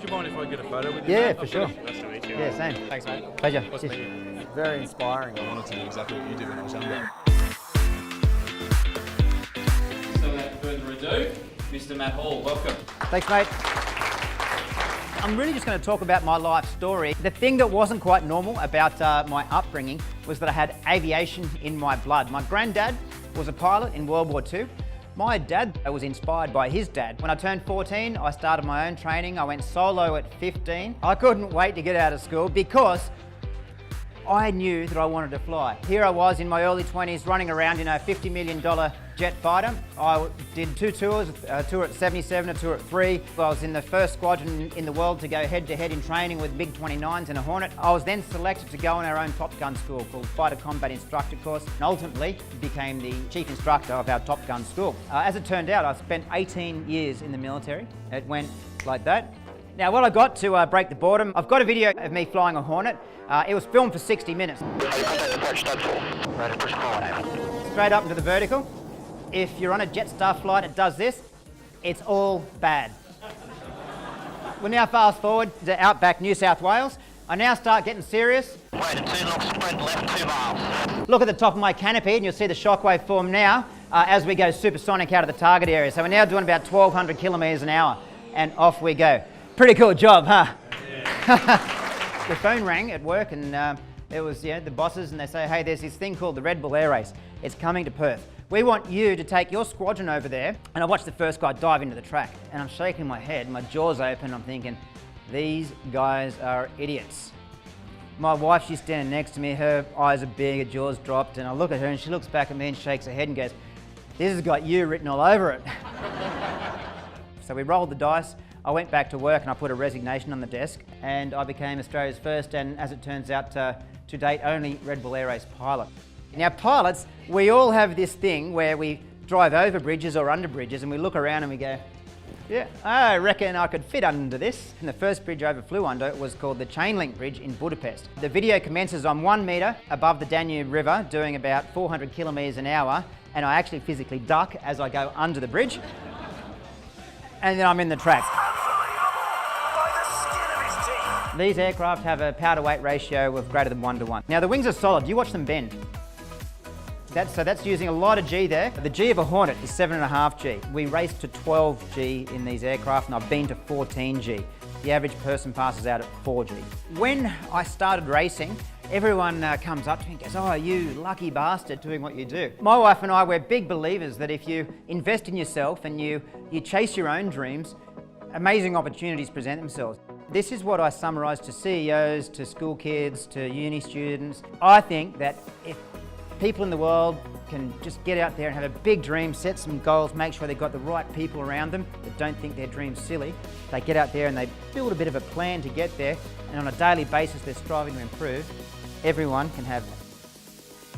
Do you mind if I get a photo with you? Yeah, mate? for sure. Nice to meet you. Yeah, same. Thanks, mate. Pleasure. Nice to Cheers. meet you. Very inspiring. I wanted to do exactly what you did when I was younger. So without further ado, Mr. Matt Hall, welcome. Thanks, mate. I'm really just going to talk about my life story. The thing that wasn't quite normal about my upbringing was that I had aviation in my blood. My granddad was a pilot in World War II. My dad was inspired by his dad. When I turned 14, I started my own training. I went solo at 15. I couldn't wait to get out of school because I knew that I wanted to fly. Here I was in my early 20s running around in a $50 million jet fighter. I did 2 tours, a tour at 77, a tour at 3. I was in the first squadron in the world to go head-to-head in training with MiG-29s and a Hornet. I was then selected to go on our own Top Gun school called Fighter Combat Instructor course, and ultimately became the chief instructor of our Top Gun school. As it turned out, I spent 18 years in the military. It went like that. Now, what I got to break the boredom, I've got a video of me flying a Hornet. It was filmed for 60 minutes. Straight up into the vertical. If you're on a Jetstar flight, it does this. It's all bad. We'll now fast forward to outback New South Wales. I now start getting serious. Wait, 2 knots, spread left 2 miles. Look at the top of my canopy and you'll see the shockwave form now as we go supersonic out of the target area. So we're now doing about 1,200 kilometres an hour and off we go. Pretty cool job, huh? Yeah. The phone rang at work and it was the bosses, and they say, hey, there's this thing called the Red Bull Air Race. It's coming to Perth. We want you to take your squadron over there. And I watched the first guy dive into the track and I'm shaking my head, my jaw's open, I'm thinking, these guys are idiots. My wife, she's standing next to me, her eyes are big, her jaw's dropped, and I look at her and she looks back at me and shakes her head and goes, this has got you written all over it. So we rolled the dice. I went back to work and I put a resignation on the desk and I became Australia's first and, as it turns out, to date only Red Bull Air Race pilot. Now pilots, we all have this thing where we drive over bridges or under bridges and we look around and we go, yeah, I reckon I could fit under this. And the first bridge I ever flew under was called the Chainlink Bridge in Budapest. The video commences on 1 metre above the Danube River doing about 400 kilometres an hour, and I actually physically duck as I go under the bridge. And then I'm in the track. These aircraft have a power-to-weight ratio of greater than 1 to 1. Now the wings are solid, you watch them bend. That's using a lot of G there. The G of a Hornet is 7.5 G. We race to 12 G in these aircraft and I've been to 14 G. The average person passes out at 4 G. When I started racing, everyone comes up to me and goes, oh, you lucky bastard doing what you do. My wife and I, we're big believers that if you invest in yourself and you chase your own dreams, amazing opportunities present themselves. This is what I summarise to CEOs, to school kids, to uni students. I think that if people in the world can just get out there and have a big dream, set some goals, make sure they've got the right people around them that don't think their dream's silly. They get out there and they build a bit of a plan to get there, and on a daily basis they're striving to improve. Everyone can have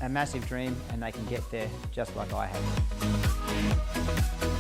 a massive dream and they can get there just like I have.